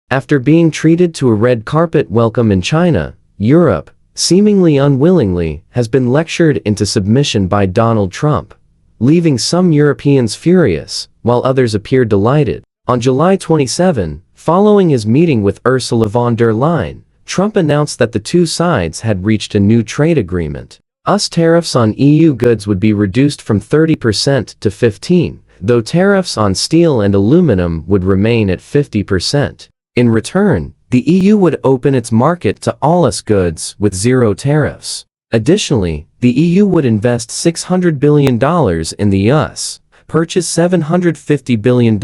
After being treated to a red carpet welcome in China, Europe, seemingly unwillingly, has been lectured into submission by Donald Trump, leaving some Europeans furious, while others appear delighted. On July 27, following his meeting with Ursula von der Leyen, Trump announced that the two sides had reached a new trade agreement. US tariffs on EU goods would be reduced from 30% to 15%, though tariffs on steel and aluminum would remain at 50%. In return, the EU would open its market to all US goods with zero tariffs. Additionally, the EU would invest $600 billion in the US, purchase $750 billion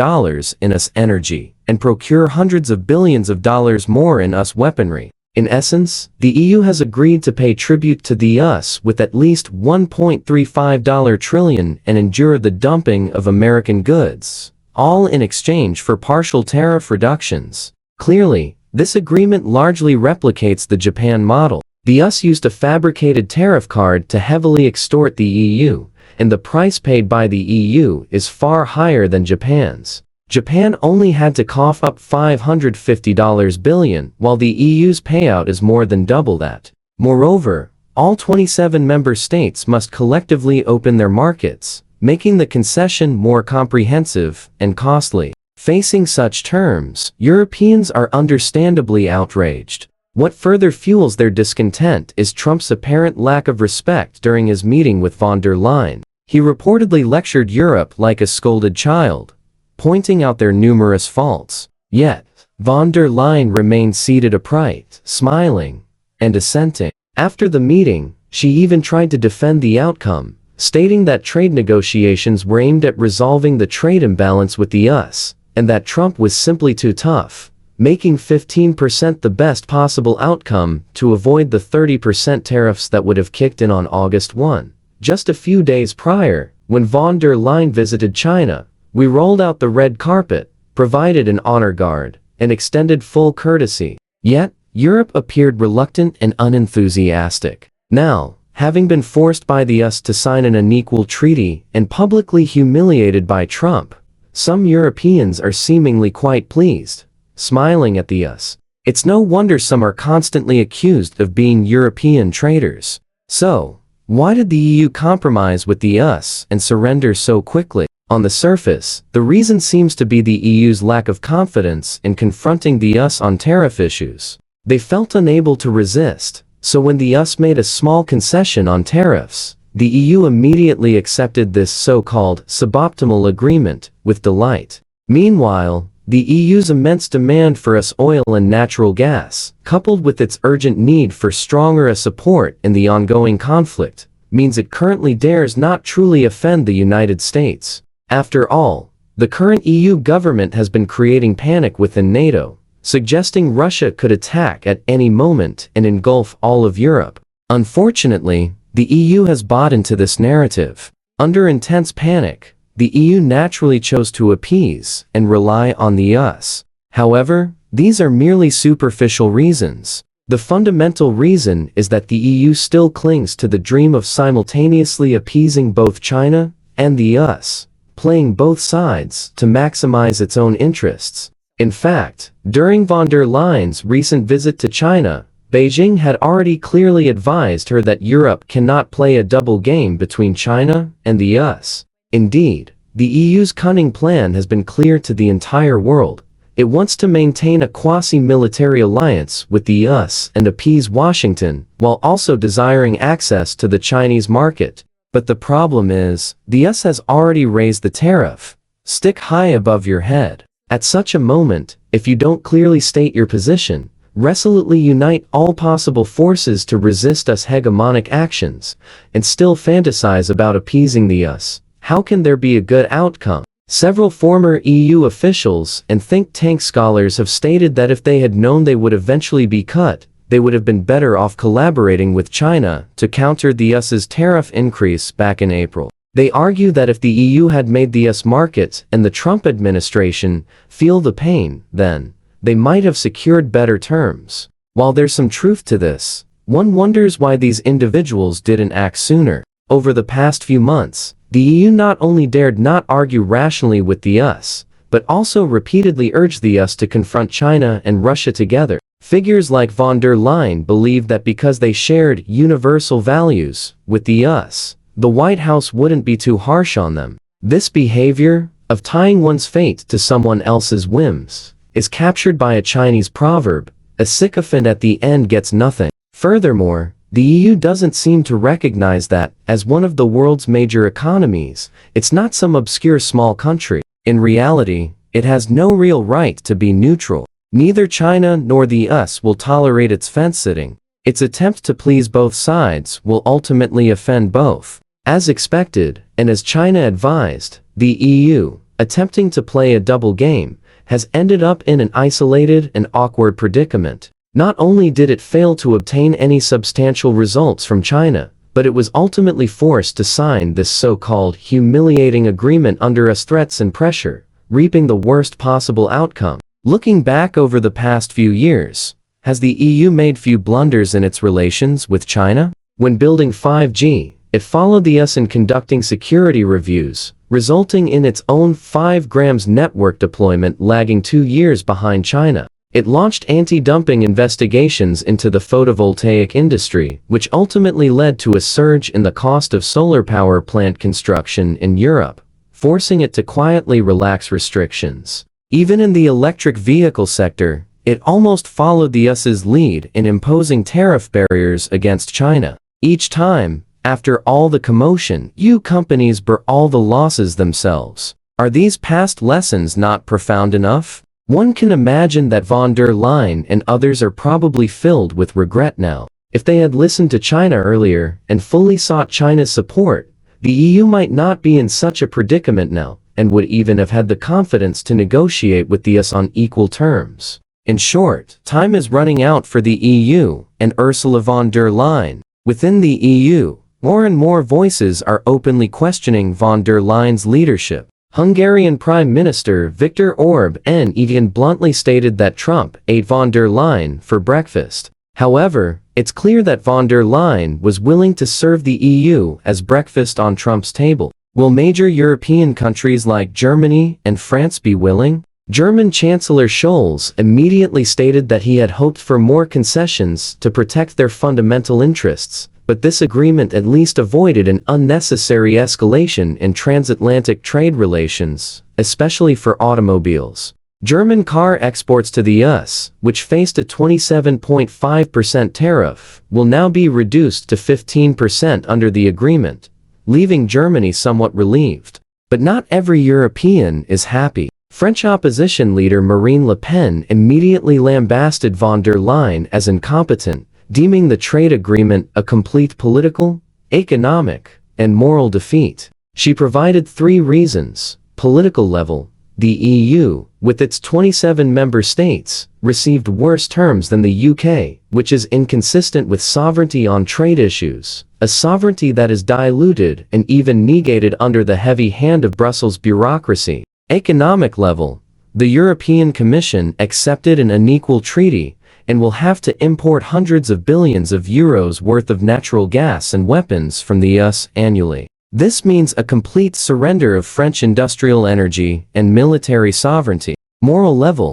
in US energy, and procure hundreds of billions of dollars more in US weaponry. In essence, the EU has agreed to pay tribute to the US with at least $1.35 trillion and endure the dumping of American goods, all in exchange for partial tariff reductions. Clearly, this agreement largely replicates the Japan model. The US used a fabricated tariff card to heavily extort the EU, and the price paid by the EU is far higher than Japan's. Japan only had to cough up $550 billion, while the EU's payout is more than double that. Moreover, all 27 member states must collectively open their markets, making the concession more comprehensive and costly. Facing such terms, Europeans are understandably outraged. What further fuels their discontent is Trump's apparent lack of respect during his meeting with von der Leyen. He reportedly lectured Europe like a scolded child, pointing out their numerous faults. Yet, von der Leyen remained seated upright, smiling, and assenting. After the meeting, she even tried to defend the outcome, stating that trade negotiations were aimed at resolving the trade imbalance with the US, and that Trump was simply too tough, making 15% the best possible outcome to avoid the 30% tariffs that would have kicked in on August 1. Just a few days prior, when von der Leyen visited China, we rolled out the red carpet, provided an honor guard, and extended full courtesy. Yet, Europe appeared reluctant and unenthusiastic. Now, having been forced by the US to sign an unequal treaty and publicly humiliated by Trump, some Europeans are seemingly quite pleased, smiling at the US. It's no wonder some are constantly accused of being European traitors. So, why did the EU compromise with the US and surrender so quickly? On the surface, the reason seems to be the EU's lack of confidence in confronting the US on tariff issues. They felt unable to resist, so when the US made a small concession on tariffs, the EU immediately accepted this so-called suboptimal agreement with delight. Meanwhile, the EU's immense demand for US oil and natural gas, coupled with its urgent need for stronger US support in the ongoing conflict, means it currently dares not truly offend the United States. After all, the current EU government has been creating panic within NATO, suggesting Russia could attack at any moment and engulf all of Europe. Unfortunately, the EU has bought into this narrative. Under intense panic, the EU naturally chose to appease and rely on the US. However, these are merely superficial reasons. The fundamental reason is that the EU still clings to the dream of simultaneously appeasing both China and the US, playing both sides to maximize its own interests. In fact, during von der Leyen's recent visit to China, Beijing had already clearly advised her that Europe cannot play a double game between China and the US. Indeed, the EU's cunning plan has been clear to the entire world. It wants to maintain a quasi-military alliance with the US and appease Washington, while also desiring access to the Chinese market. But the problem is, the US has already raised the tariff. Stick high above your head. At such a moment, if you don't clearly state your position, resolutely unite all possible forces to resist US hegemonic actions, and still fantasize about appeasing the US, how can there be a good outcome? Several former EU officials and think tank scholars have stated that if they had known they would eventually be cut, they would have been better off collaborating with China to counter the US's tariff increase back in April. They argue that if the EU had made the US market and the Trump administration feel the pain, then they might have secured better terms. While there's some truth to this, one wonders why these individuals didn't act sooner. Over the past few months, the EU not only dared not argue rationally with the US, but also repeatedly urged the US to confront China and Russia together. Figures like von der Leyen believed that because they shared universal values with the US, the White House wouldn't be too harsh on them. This behavior, of tying one's fate to someone else's whims, is captured by a Chinese proverb: a sycophant at the end gets nothing. Furthermore, the EU doesn't seem to recognize that, as one of the world's major economies, it's not some obscure small country. In reality, it has no real right to be neutral. Neither China nor the US will tolerate its fence-sitting. Its attempt to please both sides will ultimately offend both. As expected, and as China advised, the EU, attempting to play a double game, has ended up in an isolated and awkward predicament. Not only did it fail to obtain any substantial results from China, but it was ultimately forced to sign this so-called humiliating agreement under US threats and pressure, reaping the worst possible outcome. Looking back over the past few years, has the EU made few blunders in its relations with China? When building 5G, it followed the US in conducting security reviews, resulting in its own 5G network deployment lagging 2 years behind China. It launched anti-dumping investigations into the photovoltaic industry, which ultimately led to a surge in the cost of solar power plant construction in Europe, forcing it to quietly relax restrictions. Even in the electric vehicle sector, it almost followed the US's lead in imposing tariff barriers against China. Each time, after all the commotion, EU companies bear all the losses themselves. Are these past lessons not profound enough? One can imagine that von der Leyen and others are probably filled with regret now. If they had listened to China earlier and fully sought China's support, the EU might not be in such a predicament now, and would even have had the confidence to negotiate with the US on equal terms. In short, time is running out for the EU and Ursula von der Leyen. Within the EU, more and more voices are openly questioning von der Leyen's leadership. Hungarian Prime Minister Viktor Orbán even bluntly stated that Trump ate von der Leyen for breakfast. However, it's clear that von der Leyen was willing to serve the EU as breakfast on Trump's table. Will major European countries like Germany and France be willing? German Chancellor Scholz immediately stated that he had hoped for more concessions to protect their fundamental interests, but this agreement at least avoided an unnecessary escalation in transatlantic trade relations, especially for automobiles. German car exports to the US, which faced a 27.5% tariff, will now be reduced to 15% under the agreement, leaving Germany somewhat relieved. But not every European is happy. French opposition leader Marine Le Pen immediately lambasted von der Leyen as incompetent, deeming the trade agreement a complete political, economic, and moral defeat. She provided 3 reasons. Political level, the EU, with its 27 member states, received worse terms than the UK, which is inconsistent with sovereignty on trade issues, a sovereignty that is diluted and even negated under the heavy hand of Brussels bureaucracy. Economic level, the European Commission accepted an unequal treaty and will have to import hundreds of billions of euros worth of natural gas and weapons from the US annually. This means a complete surrender of French industrial energy and military sovereignty. Moral level,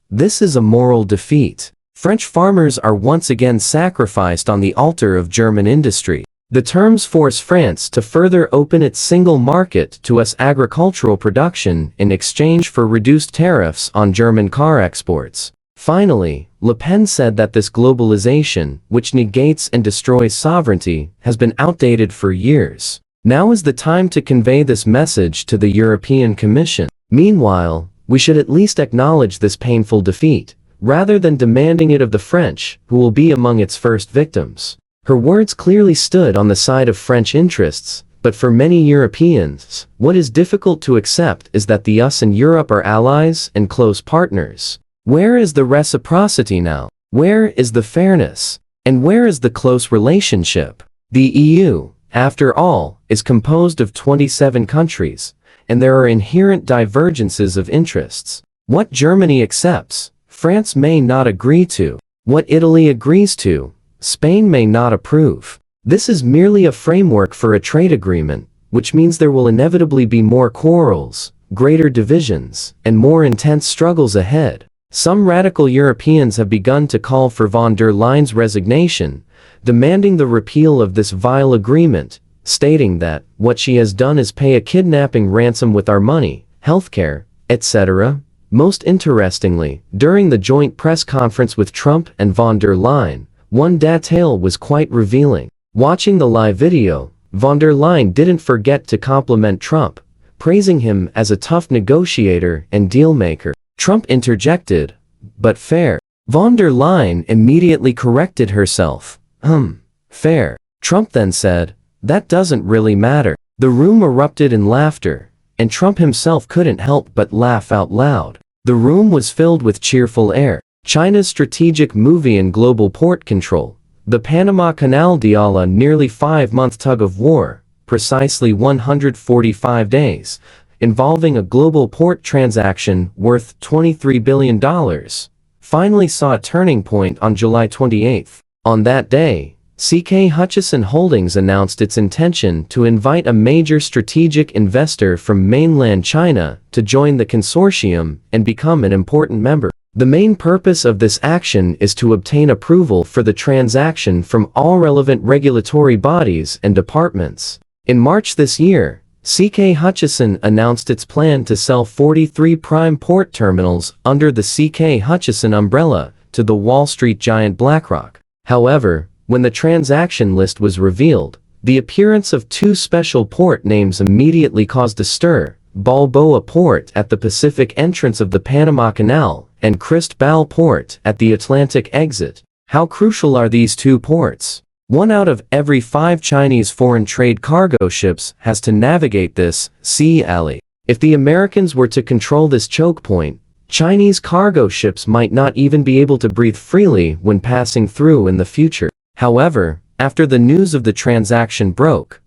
this is a moral defeat. French farmers are once again sacrificed on the altar of German industry. The terms force France to further open its single market to US agricultural production in exchange for reduced tariffs on German car exports. Finally, Le Pen said that this globalization, which negates and destroys sovereignty, has been outdated for years. Now is the time to convey this message to the European Commission. Meanwhile, we should at least acknowledge this painful defeat, rather than demanding it of the French, who will be among its first victims. Her words clearly stood on the side of French interests, but for many Europeans, what is difficult to accept is that the US and Europe are allies and close partners. Where is the reciprocity now? Where is the fairness? And where is the close relationship? The EU, after all, is composed of 27 countries, and there are inherent divergences of interests. What Germany accepts, France may not agree to. What Italy agrees to, Spain may not approve. This is merely a framework for a trade agreement, which means there will inevitably be more quarrels, greater divisions, and more intense struggles ahead. Some radical Europeans have begun to call for von der Leyen's resignation, demanding the repeal of this vile agreement, stating that what she has done is pay a kidnapping ransom with our money, healthcare, etc. Most interestingly, during the joint press conference with Trump and von der Leyen, one detail was quite revealing. Watching the live video, von der Leyen didn't forget to compliment Trump, praising him as a tough negotiator and deal-maker. Trump interjected, "But fair." Von der Leyen immediately corrected herself. Fair." Trump then said, "That doesn't really matter." The room erupted in laughter, and Trump himself couldn't help but laugh out loud. The room was filled with cheerful air. China's strategic movie and global port control. The Panama Canal deal, a nearly 5-month tug-of-war, precisely 145 days, involving a global port transaction worth $23 billion, finally saw a turning point on July 28. On that day, CK Hutchison Holdings announced its intention to invite a major strategic investor from mainland China to join the consortium and become an important member. The main purpose of this action is to obtain approval for the transaction from all relevant regulatory bodies and departments. In March this year, CK Hutchison announced its plan to sell 43 prime port terminals under the CK Hutchison umbrella to the Wall Street giant BlackRock. However, when the transaction list was revealed, the appearance of two special port names immediately caused a stir: Balboa Port at the Pacific entrance of the Panama Canal and Cristobal Port at the Atlantic exit. How crucial are these two ports? 1 out of every 5 Chinese foreign trade cargo ships has to navigate this sea alley. If the Americans were to control this choke point, Chinese cargo ships might not even be able to breathe freely when passing through in the future. However, after the news of the transaction broke,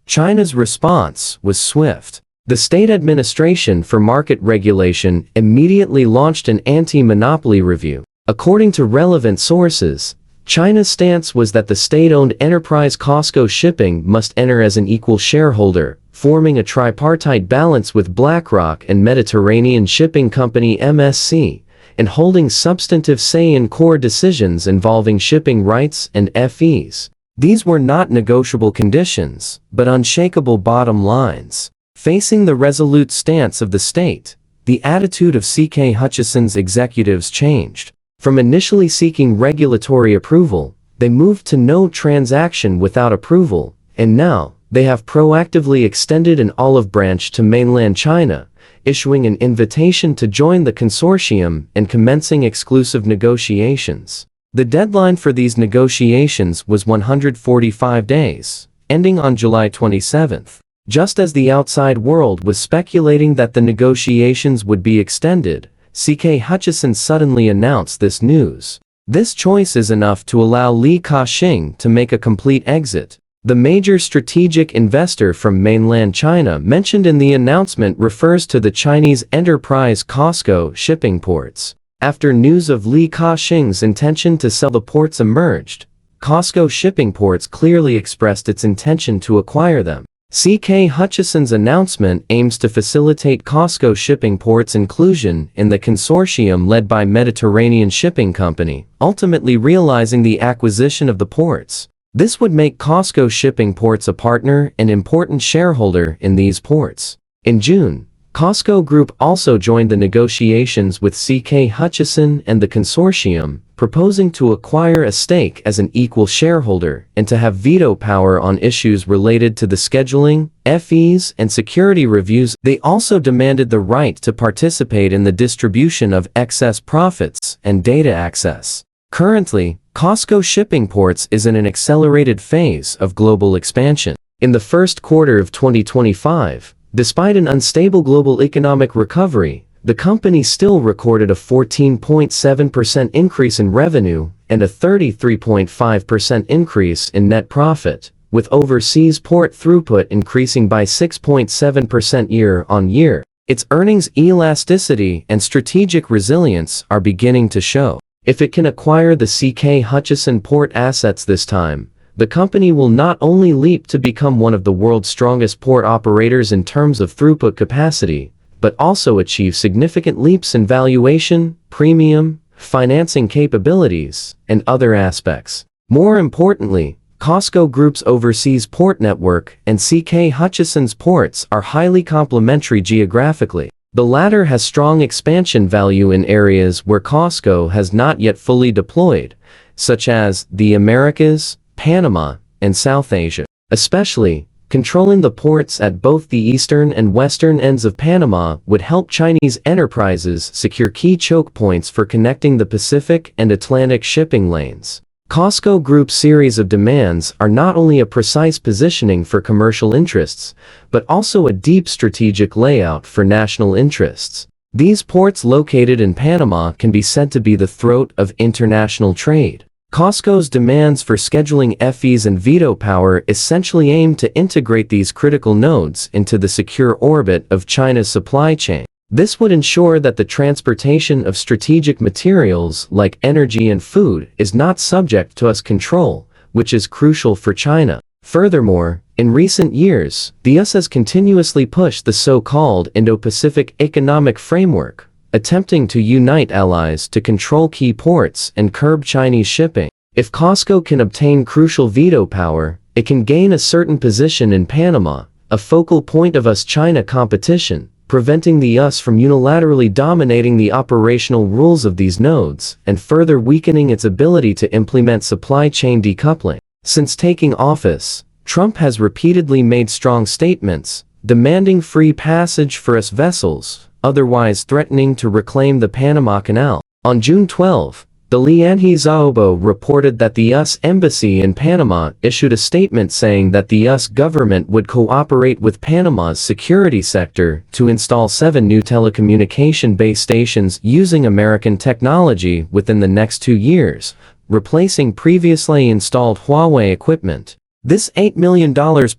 China's response was swift. The State Administration for Market Regulation immediately launched an anti-monopoly review. According to relevant sources, China's stance was that the state-owned enterprise COSCO Shipping must enter as an equal shareholder, forming a tripartite balance with BlackRock and Mediterranean Shipping Company MSC, and holding substantive say in core decisions involving shipping rights and FEs. These were not negotiable conditions, but unshakable bottom lines. Facing the resolute stance of the state, the attitude of CK Hutchison's executives changed. From initially seeking regulatory approval, they moved to no transaction without approval, and now, they have proactively extended an olive branch to mainland China, issuing an invitation to join the consortium and commencing exclusive negotiations. The deadline for these negotiations was 145 days, ending on July 27. Just as the outside world was speculating that the negotiations would be extended, CK Hutchison suddenly announced this news. This choice is enough to allow Li Ka-shing to make a complete exit. The major strategic investor from mainland China mentioned in the announcement refers to the Chinese enterprise COSCO Shipping Ports. After news of Li Ka-shing's intention to sell the ports emerged, COSCO Shipping Ports clearly expressed its intention to acquire them. CK Hutchison's announcement aims to facilitate COSCO Shipping Ports' inclusion in the consortium led by Mediterranean Shipping Company, ultimately realizing the acquisition of the ports. This would make COSCO Shipping Ports a partner and important shareholder in these ports. In June, COSCO Group also joined the negotiations with CK Hutchison and the consortium, proposing to acquire a stake as an equal shareholder and to have veto power on issues related to the scheduling, FEs, and security reviews. They also demanded the right to participate in the distribution of excess profits and data access. Currently, COSCO Shipping Ports is in an accelerated phase of global expansion. In the first quarter of 2025, despite an unstable global economic recovery, the company still recorded a 14.7% increase in revenue and a 33.5% increase in net profit, with overseas port throughput increasing by 6.7% year-on-year. Its earnings elasticity and strategic resilience are beginning to show. If it can acquire the CK Hutchison port assets this time, the company will not only leap to become one of the world's strongest port operators in terms of throughput capacity, but also achieve significant leaps in valuation, premium, financing capabilities, and other aspects. More importantly, COSCO Group's overseas port network and CK Hutchison's ports are highly complementary geographically. The latter has strong expansion value in areas where COSCO has not yet fully deployed, such as the Americas, Panama, and South Asia. Especially, controlling the ports at both the eastern and western ends of Panama would help Chinese enterprises secure key choke points for connecting the Pacific and Atlantic shipping lanes. COSCO Group's series of demands are not only a precise positioning for commercial interests, but also a deep strategic layout for national interests. These ports located in Panama can be said to be the throat of international trade. COSCO's demands for scheduling FEs and veto power essentially aim to integrate these critical nodes into the secure orbit of China's supply chain. This would ensure that the transportation of strategic materials like energy and food is not subject to US control, which is crucial for China. Furthermore, in recent years, the US has continuously pushed the so-called Indo-Pacific Economic Framework, attempting to unite allies to control key ports and curb Chinese shipping. If COSCO can obtain crucial veto power, it can gain a certain position in Panama, a focal point of US-China competition, preventing the US from unilaterally dominating the operational rules of these nodes and further weakening its ability to implement supply chain decoupling. Since taking office, Trump has repeatedly made strong statements, demanding free passage for US vessels, otherwise threatening to reclaim the Panama Canal. On June 12, the Lianhe Zaobo reported that the US Embassy in Panama issued a statement saying that the US government would cooperate with Panama's security sector to install 7 new telecommunication base stations using American technology within the next 2 years, replacing previously installed Huawei equipment. This $8 million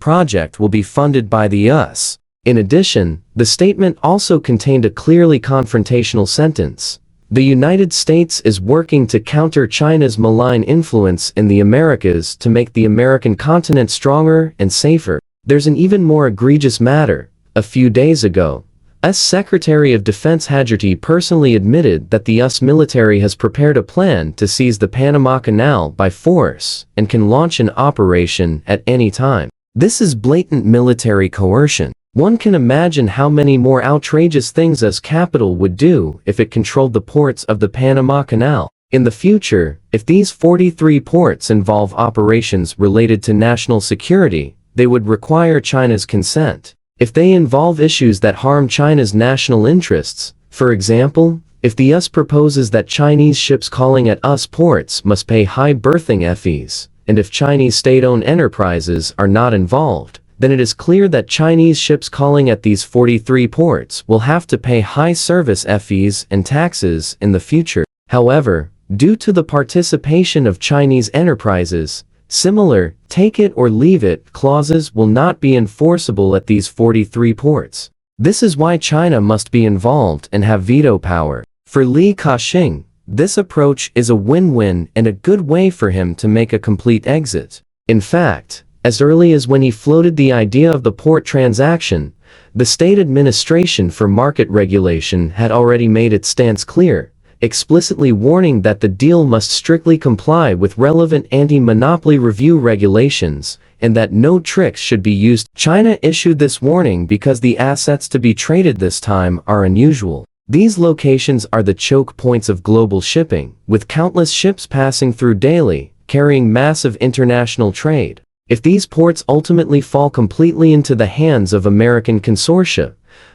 project will be funded by the US. In addition, the statement also contained a clearly confrontational sentence. The United States is working to counter China's malign influence in the Americas to make the American continent stronger and safer. There's an even more egregious matter. A few days ago, US Secretary of Defense Haggerty personally admitted that the US military has prepared a plan to seize the Panama Canal by force and can launch an operation at any time. This is blatant military coercion. One can imagine how many more outrageous things US capital would do if it controlled the ports of the Panama Canal. In the future, if these 43 ports involve operations related to national security, they would require China's consent. If they involve issues that harm China's national interests, for example, if the US proposes that Chinese ships calling at US ports must pay high berthing fees, and if Chinese state-owned enterprises are not involved, then it is clear that Chinese ships calling at these 43 ports will have to pay high service fees and taxes in the future. However, due to the participation of Chinese enterprises, similar take it or leave it clauses will not be enforceable at these 43 ports. This is why China must be involved and have veto power. For Li Ka-shing, this approach is a win-win and a good way for him to make a complete exit. In fact, as early as when he floated the idea of the port transaction, the State Administration for Market Regulation had already made its stance clear, explicitly warning that the deal must strictly comply with relevant anti-monopoly review regulations, and that no tricks should be used. China issued this warning because the assets to be traded this time are unusual. These locations are the choke points of global shipping, with countless ships passing through daily, carrying massive international trade. If these ports ultimately fall completely into the hands of American consortia,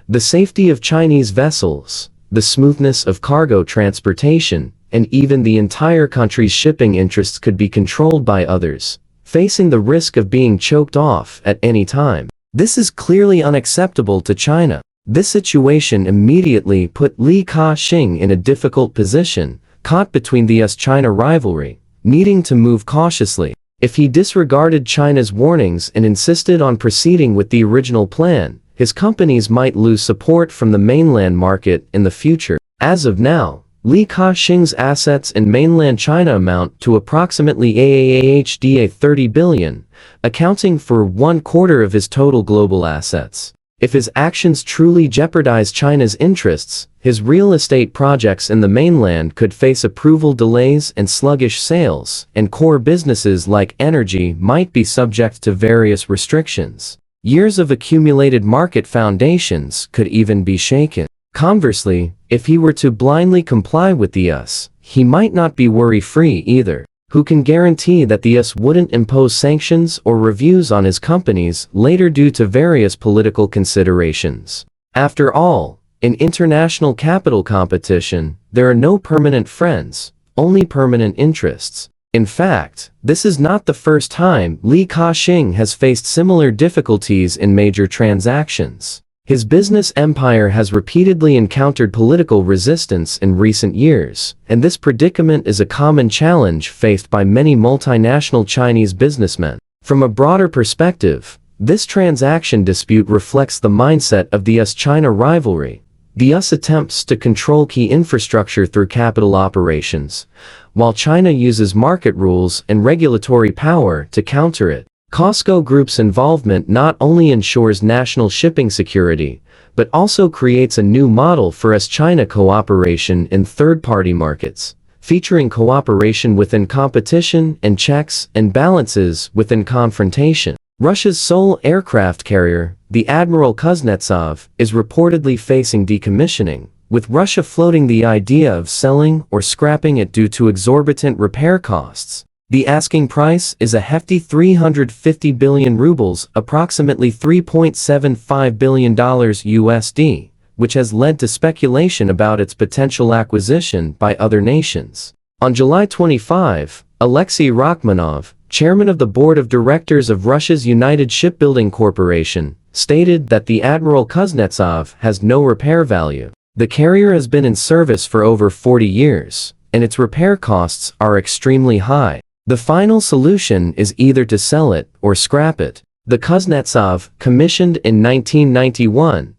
the safety of Chinese vessels, the smoothness of cargo transportation, and even the entire country's shipping interests could be controlled by others, facing the risk of being choked off at any time. This is clearly unacceptable to China. This situation immediately put Li Ka-shing in a difficult position, caught between the US-China rivalry, needing to move cautiously. If he disregarded China's warnings and insisted on proceeding with the original plan, his companies might lose support from the mainland market in the future. As of now, Li Ka-shing's assets in mainland China amount to approximately $30 billion, accounting for 1/4 of his total global assets. If his actions truly jeopardize China's interests, his real estate projects in the mainland could face approval delays and sluggish sales, and core businesses like energy might be subject to various restrictions. Years of accumulated market foundations could even be shaken. Conversely, if he were to blindly comply with the US, he might not be worry-free either. Who can guarantee that the US wouldn't impose sanctions or reviews on his companies later due to various political considerations? After all, in international capital competition, there are no permanent friends, only permanent interests. In fact, this is not the first time Li Ka-shing has faced similar difficulties in major transactions. His business empire has repeatedly encountered political resistance in recent years, and this predicament is a common challenge faced by many multinational Chinese businessmen. From a broader perspective, this transaction dispute reflects the mindset of the US-China rivalry. The US attempts to control key infrastructure through capital operations, while China uses market rules and regulatory power to counter it. COSCO Group's involvement not only ensures national shipping security, but also creates a new model for US-China cooperation in third-party markets, featuring cooperation within competition and checks and balances within confrontation. Russia's sole aircraft carrier, the Admiral Kuznetsov, is reportedly facing decommissioning, with Russia floating the idea of selling or scrapping it due to exorbitant repair costs. The asking price is a hefty 350 billion rubles, approximately $3.75 billion USD, which has led to speculation about its potential acquisition by other nations. On July 25, Alexei Rachmanov, chairman of the board of directors of Russia's United Shipbuilding Corporation, stated that the Admiral Kuznetsov has no repair value. The carrier has been in service for over 40 years, and its repair costs are extremely high. The final solution is either to sell it or scrap it. The Kuznetsov, commissioned in 1991,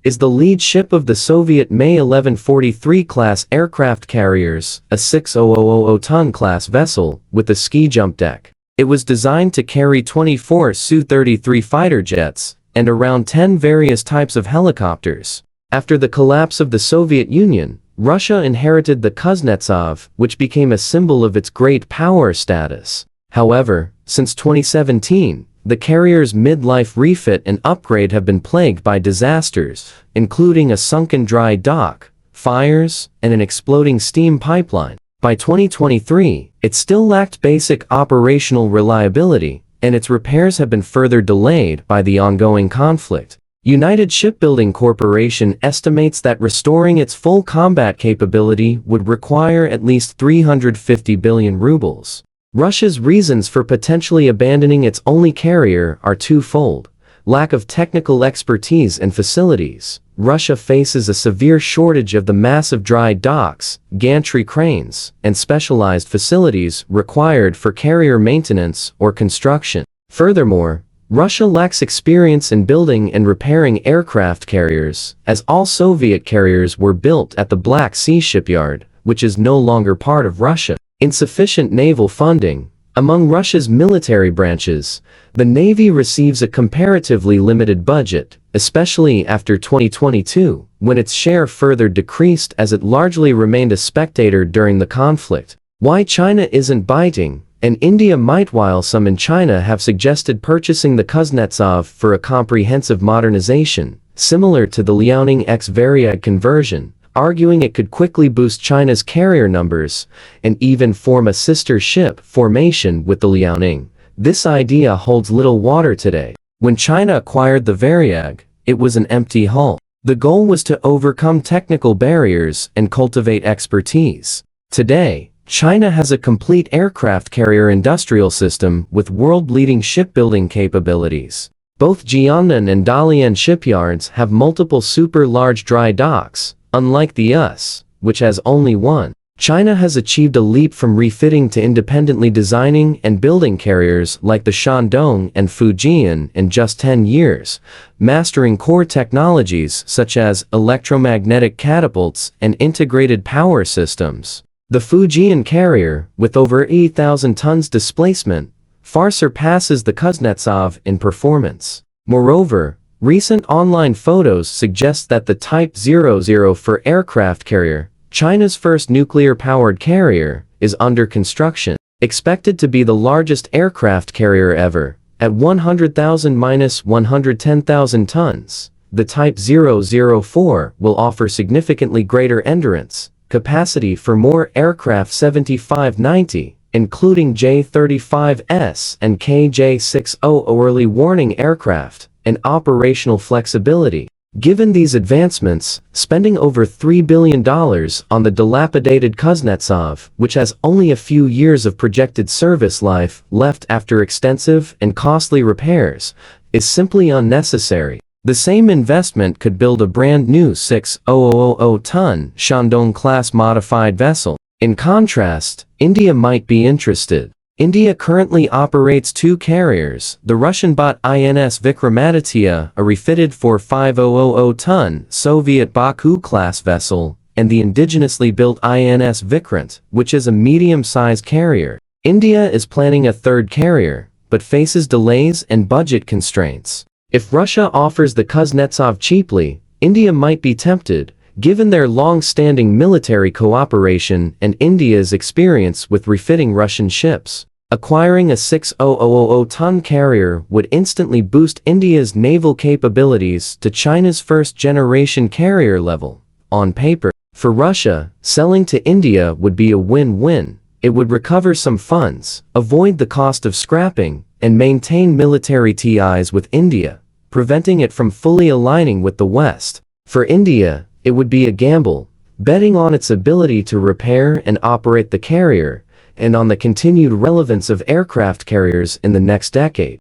is the lead ship of the Soviet May 1143 class aircraft carriers, a 6,000-ton class vessel with a ski jump deck. It was designed to carry 24 Su-33 fighter jets and around 10 various types of helicopters. After the collapse of the Soviet Union, Russia inherited the Kuznetsov, which became a symbol of its great power status. However, since 2017, the carrier's mid-life refit and upgrade have been plagued by disasters, including a sunken dry dock, fires, and an exploding steam pipeline. By 2023, it still lacked basic operational reliability, and its repairs have been further delayed by the ongoing conflict. United Shipbuilding Corporation estimates that restoring its full combat capability would require at least 350 billion rubles. Russia's reasons for potentially abandoning its only carrier are twofold: lack of technical expertise and facilities. Russia faces a severe shortage of the massive dry docks, gantry cranes, and specialized facilities required for carrier maintenance or construction. Furthermore, Russia lacks experience in building and repairing aircraft carriers, as all Soviet carriers were built at the Black Sea shipyard, which is no longer part of Russia. Insufficient naval funding. Among Russia's military branches, the Navy receives a comparatively limited budget, especially after 2022, when its share further decreased as it largely remained a spectator during the conflict. Why China isn't biting, and India might. While some in China have suggested purchasing the Kuznetsov for a comprehensive modernization, similar to the Liaoning X Variag conversion, arguing it could quickly boost China's carrier numbers and even form a sister ship formation with the Liaoning. This idea holds little water today. When China acquired the Variag, it was an empty hull. The goal was to overcome technical barriers and cultivate expertise. Today, China has a complete aircraft carrier industrial system with world-leading shipbuilding capabilities. Both Jiangnan and Dalian shipyards have multiple super-large dry docks, unlike the US, which has only one. China has achieved a leap from refitting to independently designing and building carriers like the Shandong and Fujian in just 10 years, mastering core technologies such as electromagnetic catapults and integrated power systems. The Fujian carrier, with over 8,000 tons displacement, far surpasses the Kuznetsov in performance. Moreover, Recent online photos suggest that the Type 00 aircraft carrier, China's first nuclear-powered carrier, is under construction. Expected to be the largest aircraft carrier ever, at 100,000–110,000 tons, the Type 004 will offer significantly greater endurance capacity for more aircraft 7590, including J-35S and KJ-60 early warning aircraft, and operational flexibility. Given these advancements, spending over $3 billion on the dilapidated Kuznetsov, which has only a few years of projected service life left after extensive and costly repairs, is simply unnecessary. The same investment could build a brand new 6,000-ton Shandong-class modified vessel. In contrast, India might be interested. India currently operates two carriers, the Russian-bought INS Vikramaditya, a refitted 4,500-ton Soviet Baku-class vessel, and the indigenously built INS Vikrant, which is a medium-sized carrier. India is planning a third carrier, but faces delays and budget constraints. If Russia offers the Kuznetsov cheaply, India might be tempted, given their long-standing military cooperation and India's experience with refitting Russian ships. Acquiring a 6,000-ton carrier would instantly boost India's naval capabilities to China's first-generation carrier level. On paper, for Russia, selling to India would be a win-win. It would recover some funds, avoid the cost of scrapping, and maintain military ties with India, preventing it from fully aligning with the West. For India, it would be a gamble, betting on its ability to repair and operate the carrier, and on the continued relevance of aircraft carriers in the next decade.